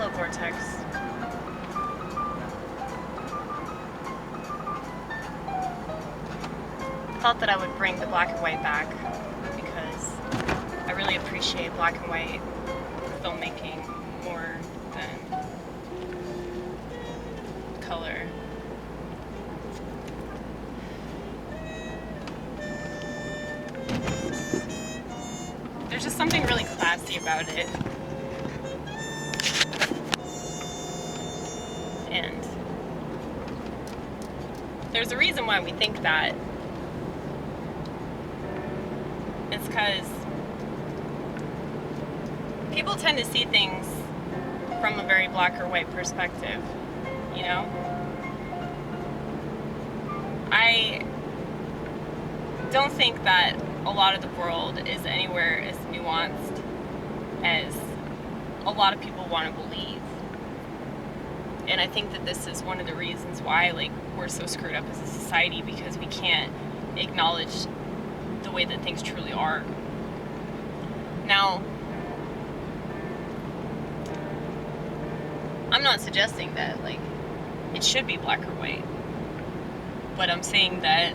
frontal cortex. I thought that I would bring the black and white back because I really appreciate black and white filmmaking more than color. There's just something really classy about it. And there's a reason why we think that. It's because people tend to see things from a very black or white perspective, you know? I don't think that a lot of the world is anywhere as nuanced as a lot of people want to believe. And I think that this is one of the reasons why, like, we're so screwed up as a society, because we can't acknowledge the way that things truly are. Now, I'm not suggesting that, like, it should be black or white, but I'm saying that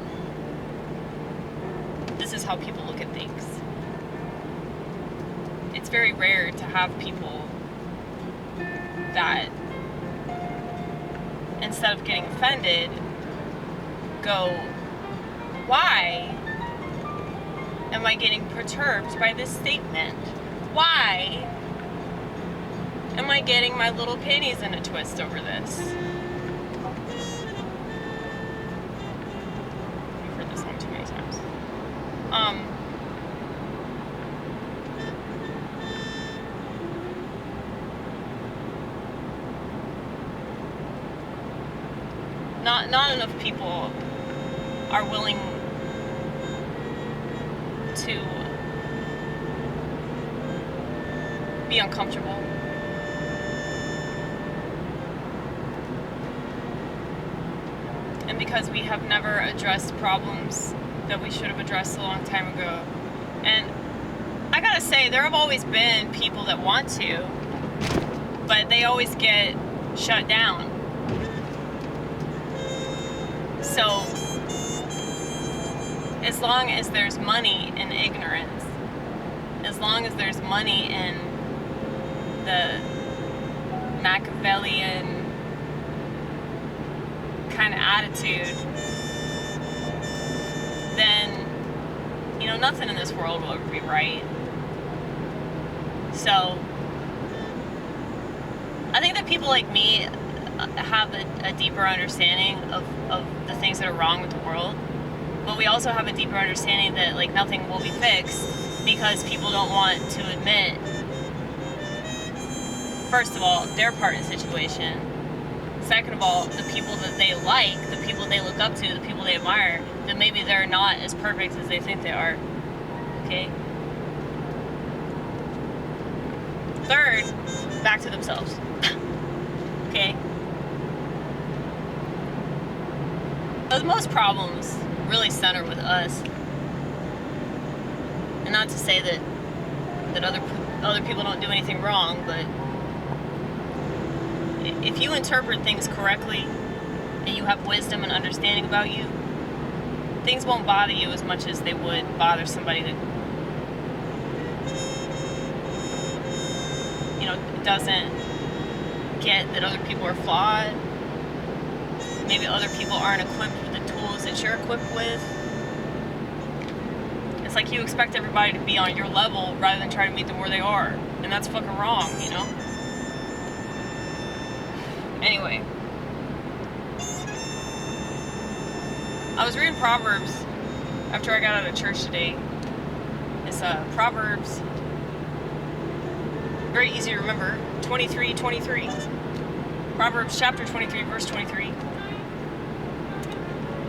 this is how people look at things. It's very rare to have people that, instead of getting offended, go, why am I getting perturbed by this statement? Why am I getting my little panties in a twist over this? I've heard this song too many times. Not enough people are willing to be uncomfortable. And because we have never addressed problems that we should have addressed a long time ago. And I gotta say, there have always been people that want to, but they always get shut down. So, as long as there's money in ignorance, as long as there's money in the Machiavellian kind of attitude, then, you know, nothing in this world will ever be right. So, I think that people like me have a deeper understanding of the things that are wrong with the world, but we also have a deeper understanding that, like, nothing will be fixed because people don't want to admit, first of all, their part in the situation. Second of all, the people that they like, the people they look up to, the people they admire, that maybe they're not as perfect as they think they are. Okay? Third, back to themselves. Okay? But most problems really center with us. And not to say that other people don't do anything wrong, but if you interpret things correctly and you have wisdom and understanding about you, things won't bother you as much as they would bother somebody that, you know, doesn't get that other people are flawed. Maybe other people aren't equipped with the tools that you're equipped with. It's like you expect everybody to be on your level rather than try to meet them where they are. And that's fucking wrong, you know? Anyway. I was reading Proverbs after I got out of church today. It's Proverbs, very easy to remember, 23:23. Proverbs chapter 23, verse 23.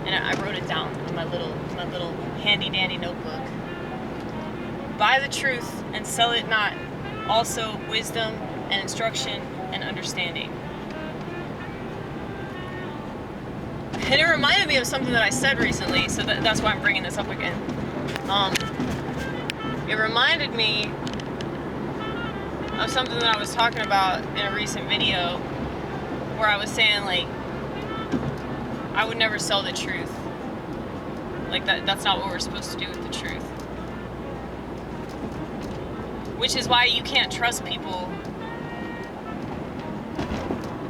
And I wrote it down in my little handy dandy notebook. Buy the truth and sell it not, also wisdom and instruction and understanding. And it reminded me of something that I said recently, so that's why I'm bringing this up again. It reminded me of something that I was talking about in a recent video where I was saying, like, I would never sell the truth. Like, that's not what we're supposed to do with the truth. Which is why you can't trust people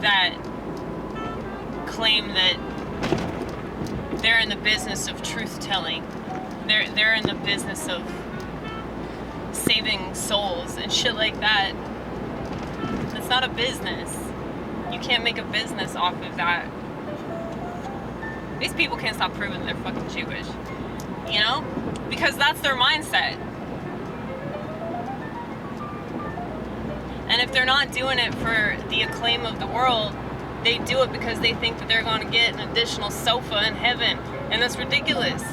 that claim that they're in the business of truth-telling. They're in the business of saving souls and shit like that. It's not a business. You can't make a business off of that. These people can't stop proving they're fucking Jewish. You know? Because that's their mindset. And if they're not doing it for the acclaim of the world, they do it because they think that they're going to get an additional sofa in heaven. And that's ridiculous.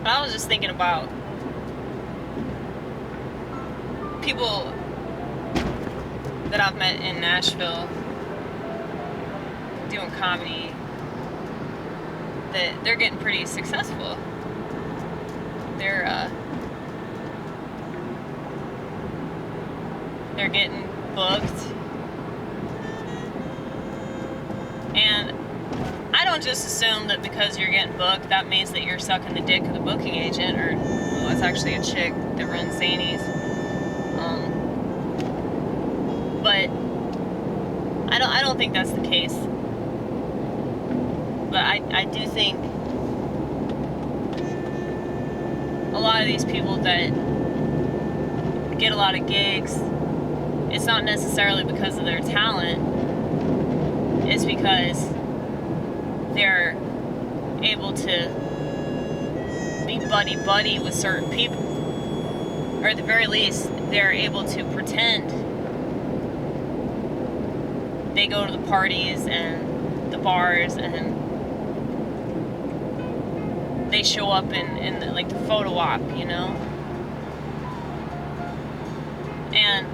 But I was just thinking about people that I've met in Nashville doing comedy, that they're getting pretty successful. They're getting booked. And I don't just assume that because you're getting booked, that means that you're sucking the dick of the booking agent, or, well, it's actually a chick that runs Zanies. But I don't think that's the case. But I do think a lot of these people that get a lot of gigs, it's not necessarily because of their talent. It's because they're able to be buddy-buddy with certain people. Or at the very least, they're able to pretend. They go to the parties and the bars and they show up in the, like, the photo op, you know? And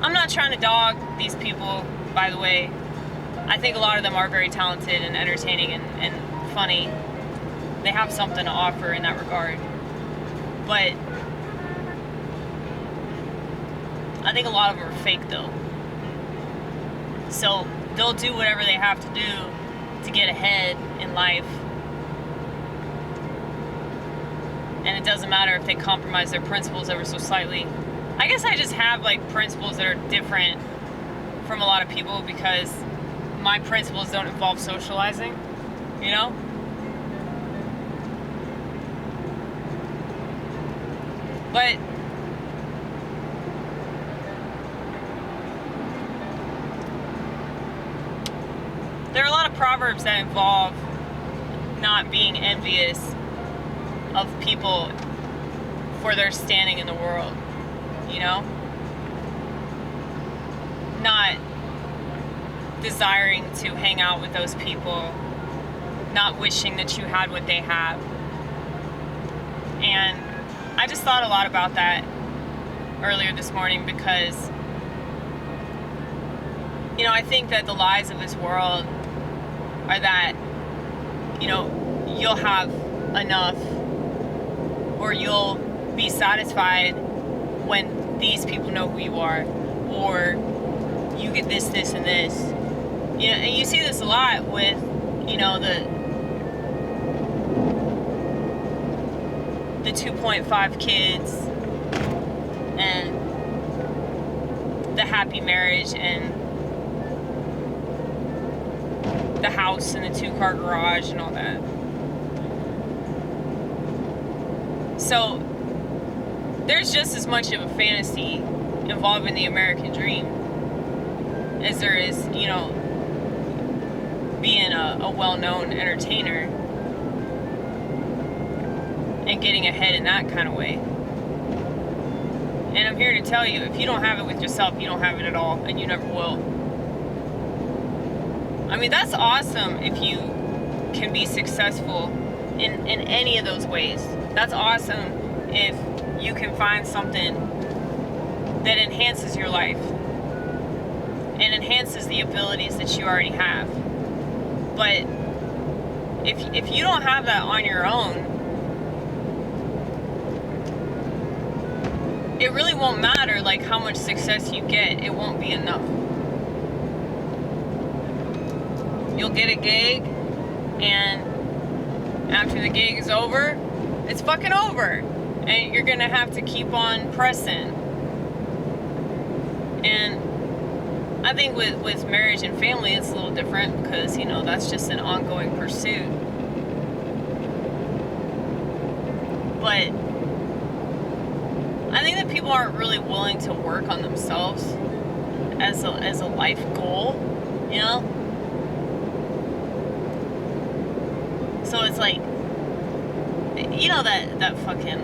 I'm not trying to dog these people, by the way. I think a lot of them are very talented and entertaining and funny. They have something to offer in that regard. But I think a lot of them are fake, though. So they'll do whatever they have to do to get ahead in life. And it doesn't matter if they compromise their principles ever so slightly. I guess I just have, like, principles that are different from a lot of people because my principles don't involve socializing, you know? But there are a lot of proverbs that involve not being envious of people for their standing in the world, you know? Not desiring to hang out with those people, not wishing that you had what they have. And I just thought a lot about that earlier this morning because, you know, I think that the lies of this world are that, you know, you'll have enough or you'll be satisfied when these people know who you are, or you get this, this, and this. You know, and you see this a lot with, you know, the 2.5 kids and the happy marriage and the house and the 2-car garage and all that. So there's just as much of a fantasy involving the American dream as there is, you know, being a well-known entertainer and getting ahead in that kind of way. And I'm here to tell you, if you don't have it with yourself, you don't have it at all, and you never will. I mean, that's awesome if you can be successful in any of those ways. That's awesome if you can find something that enhances your life and enhances the abilities that you already have. But if you don't have that on your own, it really won't matter like how much success you get. It won't be enough. You'll get a gig, and after the gig is over, it's fucking over, and you're gonna have to keep on pressing. And I think with marriage and family, it's a little different because, you know, that's just an ongoing pursuit. But I think that people aren't really willing to work on themselves as a life goal, you know? So it's like, you know that fucking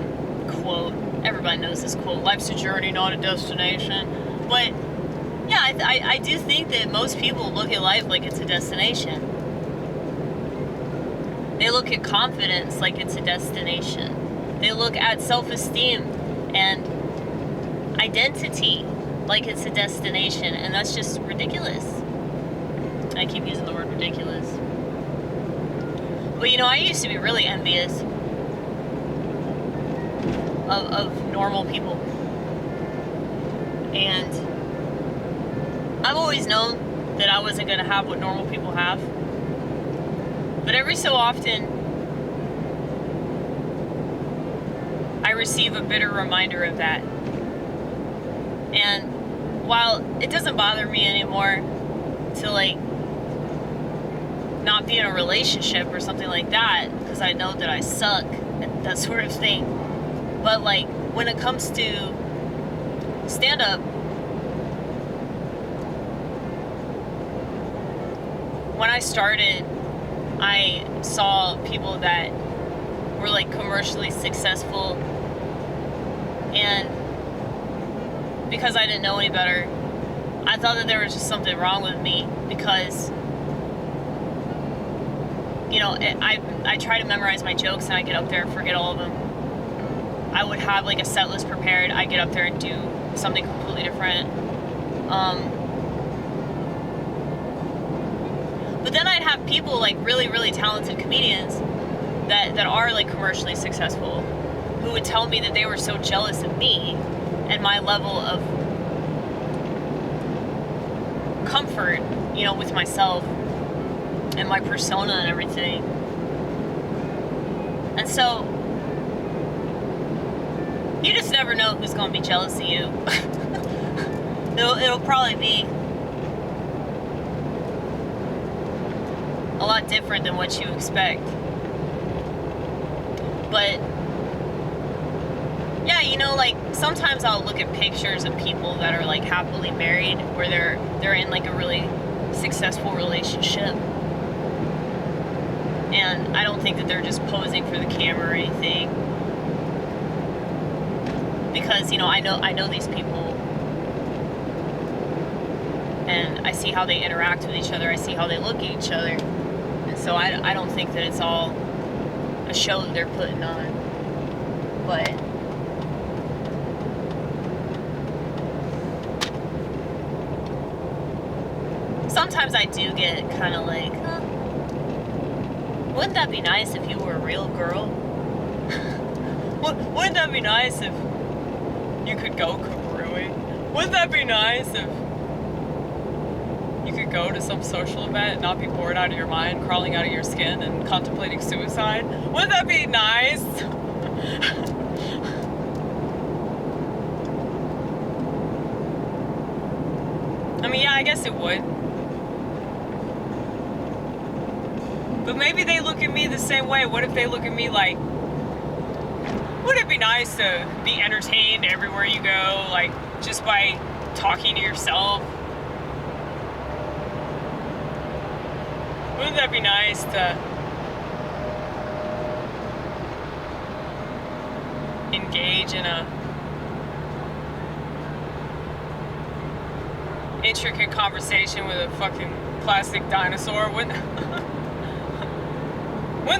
quote, everybody knows this quote, life's a journey, not a destination. But yeah, I do think that most people look at life like it's a destination. They look at confidence like it's a destination. They look at self-esteem and identity like it's a destination, and that's just ridiculous. I keep using the word ridiculous. But you know, I used to be really envious of normal people. And I've always known that I wasn't going to have what normal people have. But every so often, I receive a bitter reminder of that. And while it doesn't bother me anymore to like not be in a relationship or something like that, because I know that I suck at that sort of thing. But like when it comes to stand-up, when I started, I saw people that were like commercially successful, and because I didn't know any better, I thought that there was just something wrong with me because, you know, I try to memorize my jokes and I get up there and forget all of them. I would have like a set list prepared. I get up there and do something completely different. But then I'd have people like really, really talented comedians that are like commercially successful who would tell me that they were so jealous of me and my level of comfort, you know, with myself and my persona and everything. And so you just never know who's going to be jealous of you. It'll probably be a lot different than what you expect. But yeah, you know, like sometimes I'll look at pictures of people that are like happily married, where they're in like a really successful relationship, and I don't think that they're just posing for the camera or anything, because, you know, I know these people, and I see how they interact with each other, I see how they look at each other, and so I don't think that it's all a show that they're putting on. But sometimes I do get kind of like, huh, wouldn't that be nice if you were a real girl? Wouldn't that be nice if you could go kabrooing? Wouldn't that be nice if you could go to some social event and not be bored out of your mind, crawling out of your skin and contemplating suicide? Wouldn't that be nice? I mean, yeah, I guess it would. But maybe they look at me the same way. What if they look at me like, wouldn't it be nice to be entertained everywhere you go, like just by talking to yourself? Wouldn't that be nice to engage in a intricate conversation with a fucking plastic dinosaur? Wouldn't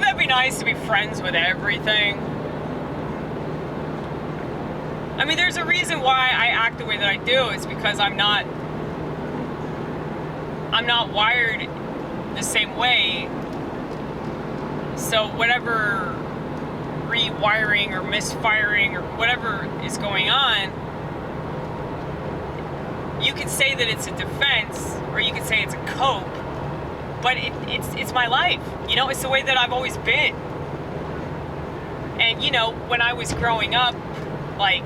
that be nice to be friends with everything? I mean, there's a reason why I act the way that I do. It's because I'm not wired the same way. So whatever rewiring or misfiring or whatever is going on, you could say that it's a defense, or you could say it's a cope, but it's my life. You know, it's the way that I've always been. And, you know, when I was growing up, like,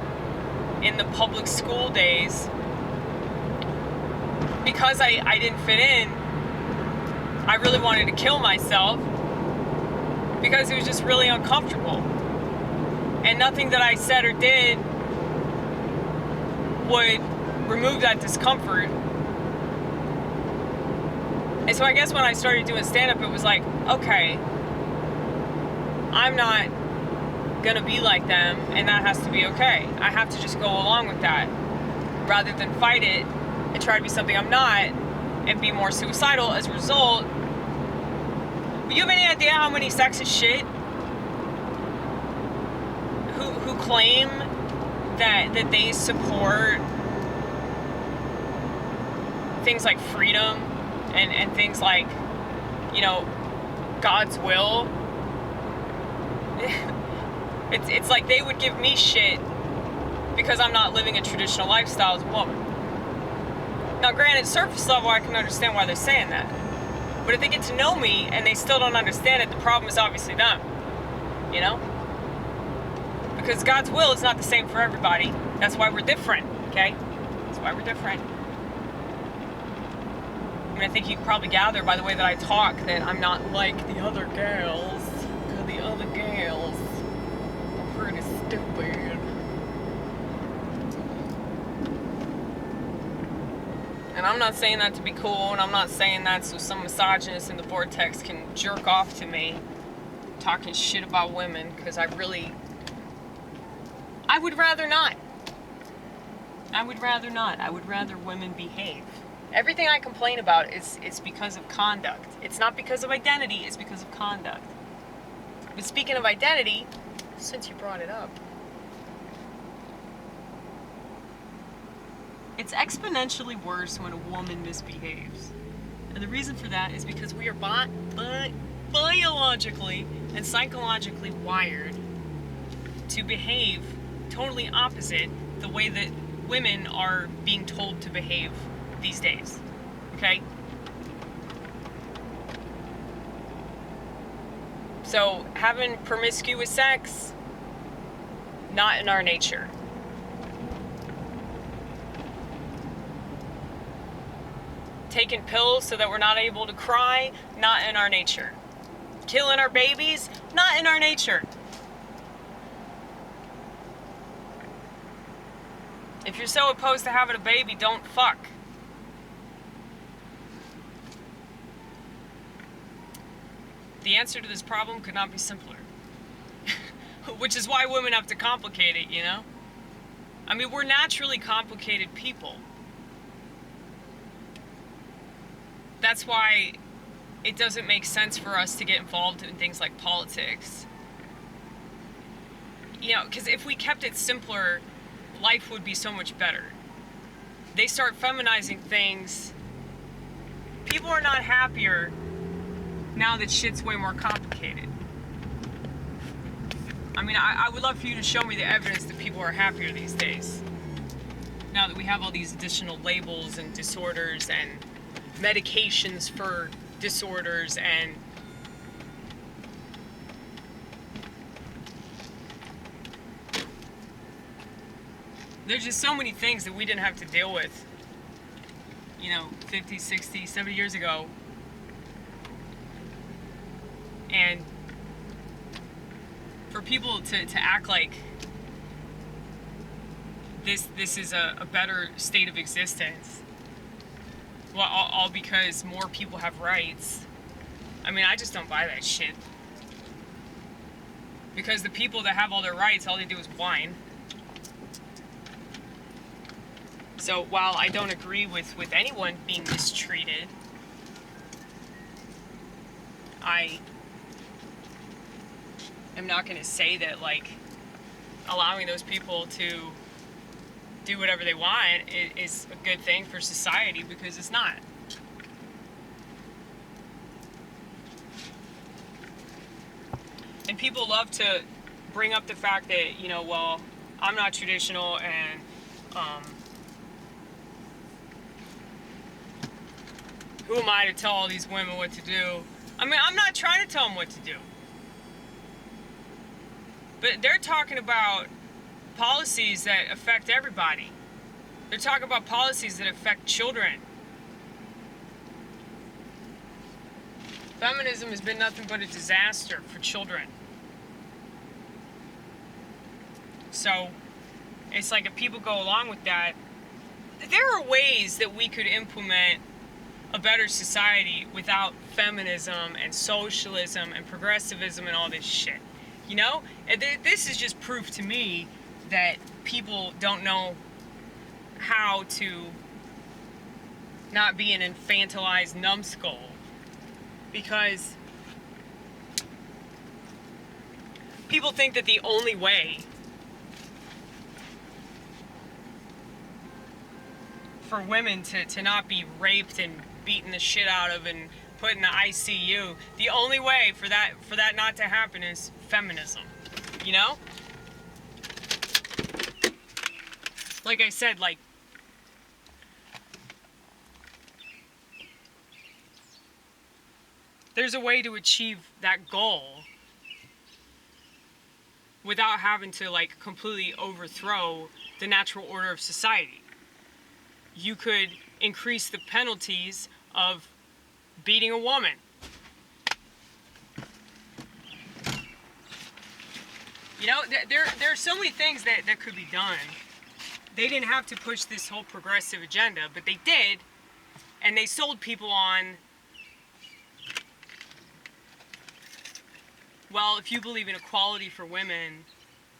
in the public school days, because I didn't fit in, I really wanted to kill myself because it was just really uncomfortable. And nothing that I said or did would remove that discomfort. And so I guess when I started doing stand-up, it was like, okay, I'm not gonna be like them, and that has to be okay. I have to just go along with that rather than fight it and try to be something I'm not and be more suicidal as a result. Do you have any idea how many sexist shit who claim that they support things like freedom and things like, you know, God's will? It's like they would give me shit because I'm not living a traditional lifestyle as a woman. Now, granted, surface level, I can understand why they're saying that. But if they get to know me and they still don't understand it, the problem is obviously them. You know? Because God's will is not the same for everybody. That's why we're different, okay? That's why we're different. I mean, I think you can probably gather by the way that I talk that I'm not like the other gals. Because the other gals are pretty stupid. And I'm not saying that to be cool, and I'm not saying that so some misogynist in the vortex can jerk off to me talking shit about women, because I would rather not. I would rather women behave. Everything I complain about is because of conduct. It's not because of identity, it's because of conduct. But speaking of identity, since you brought it up, it's exponentially worse when a woman misbehaves. And the reason for that is because we are biologically and psychologically wired to behave totally opposite the way that women are being told to behave these days. Okay? So, having promiscuous sex, not in our nature. Taking pills so that we're not able to cry, not in our nature. Killing our babies, not in our nature. If you're so opposed to having a baby, don't fuck. The answer to this problem could not be simpler. Which is why women have to complicate it, you know? I mean, we're naturally complicated people. That's why it doesn't make sense for us to get involved in things like politics. You know, because if we kept it simpler, life would be so much better. They start feminizing things. People are not happier now that shit's way more complicated. I mean, I would love for you to show me the evidence that people are happier these days. Now that we have all these additional labels and disorders and medications for disorders and there's just so many things that we didn't have to deal with, you know, 50, 60, 70 years ago. And for people to act like this is a better state of existence, well, all because more people have rights. I mean, I just don't buy that shit. Because the people that have all their rights, all they do is whine. So while I don't agree with anyone being mistreated, I am not going to say that, like, allowing those people to do whatever they want is a good thing for society, because it's not. And people love to bring up the fact that, you know, well, I'm not traditional and who am I to tell all these women what to do? I mean, I'm not trying to tell them what to do. But they're talking about policies that affect everybody. They're talking about policies that affect children. Feminism has been nothing but a disaster for children. So, it's like if people go along with that, there are ways that we could implement a better society without feminism and socialism and progressivism and all this shit. You know? This is just proof to me that people don't know how to not be an infantilized numbskull. Because people think that the only way for women to not be raped and beaten the shit out of and put in the ICU, the only way for that not to happen is feminism. You know? Like I said, like, there's a way to achieve that goal without having to, like, completely overthrow the natural order of society. You could increase the penalties of beating a woman. You know, there are so many things that could be done. They didn't have to push this whole progressive agenda, but they did, and they sold people on, well, if you believe in equality for women,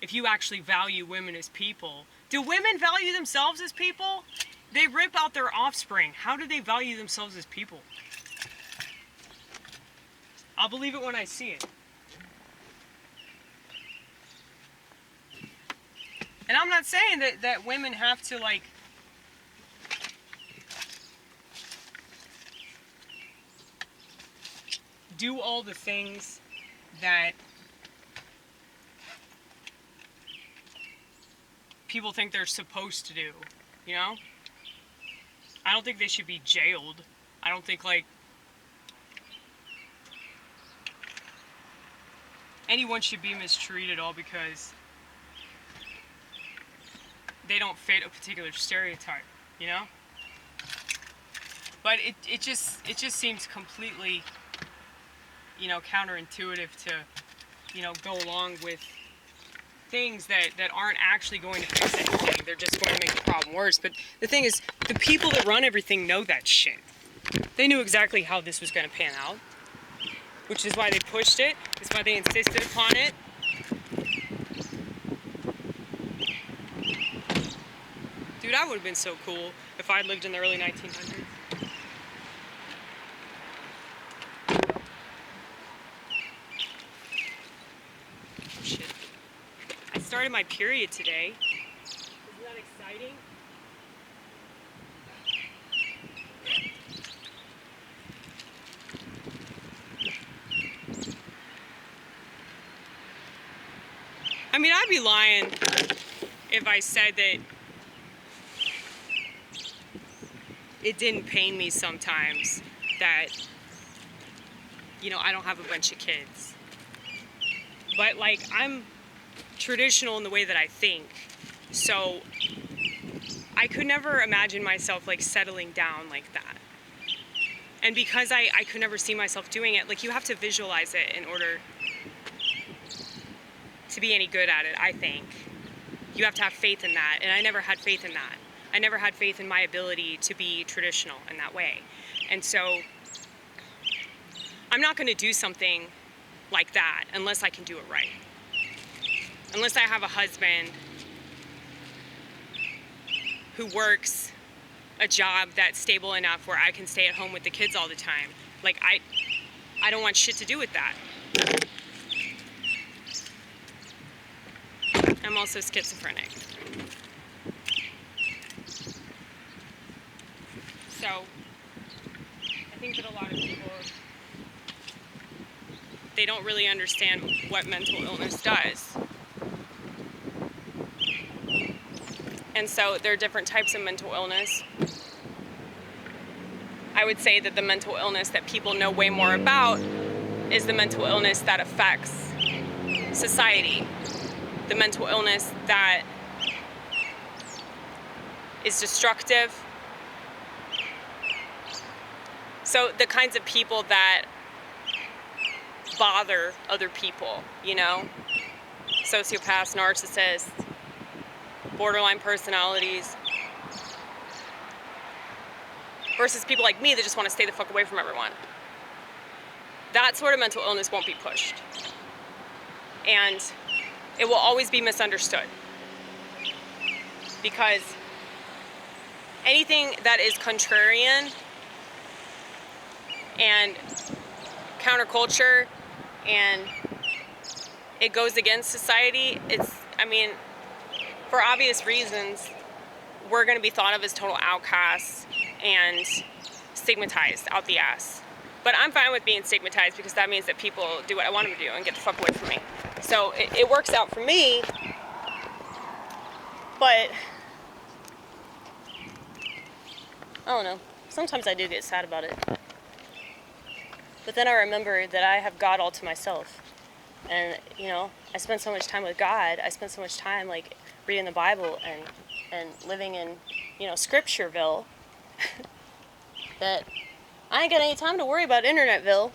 if you actually value women as people, do women value themselves as people? They rip out their offspring. How do they value themselves as people? I'll believe it when I see it. And I'm not saying that women have to, like, do all the things that people think they're supposed to do, you know? I don't think they should be jailed. I don't think, like, anyone should be mistreated all because they don't fit a particular stereotype, you know? But it just seems completely, you know, counterintuitive to, you know, go along with things that aren't actually going to fix anything. They're just going to make the problem worse. But the thing is, the people that run everything know that shit. They knew exactly how this was going to pan out, which is why they pushed it. It's why they insisted upon it. Dude, that would have been so cool if I lived in the early 1900s. Shit. I started my period today. Isn't that exciting? I mean, I'd be lying if I said that it didn't pain me sometimes that, you know, I don't have a bunch of kids. But, like, I'm traditional in the way that I think, so I could never imagine myself, like, settling down like that. And because I could never see myself doing it, like, you have to visualize it in order to be any good at it, I think. You have to have faith in that, and I never had faith in that. I never had faith in my ability to be traditional in that way. And so I'm not going to do something like that unless I can do it right. Unless I have a husband who works a job that's stable enough where I can stay at home with the kids all the time. Like, I don't want shit to do with that. I'm also schizophrenic. So, I think that a lot of people, they don't really understand what mental illness does. And so there are different types of mental illness. I would say that the mental illness that people know way more about is the mental illness that affects society, the mental illness that is destructive. So the kinds of people that bother other people, you know? Sociopaths, narcissists, borderline personalities, versus people like me that just want to stay the fuck away from everyone. That sort of mental illness won't be pushed. And it will always be misunderstood. Because anything that is contrarian and counterculture and it goes against society, for obvious reasons, we're going to be thought of as total outcasts and stigmatized out the ass. But I'm fine with being stigmatized because that means that people do what I want them to do and get the fuck away from me. So it works out for me, but I don't know. Sometimes I do get sad about it. But then I remember that I have God all to myself. And, I spend so much time with God. I spend so much time, reading the Bible and living in, Scriptureville that I ain't got any time to worry about Internetville.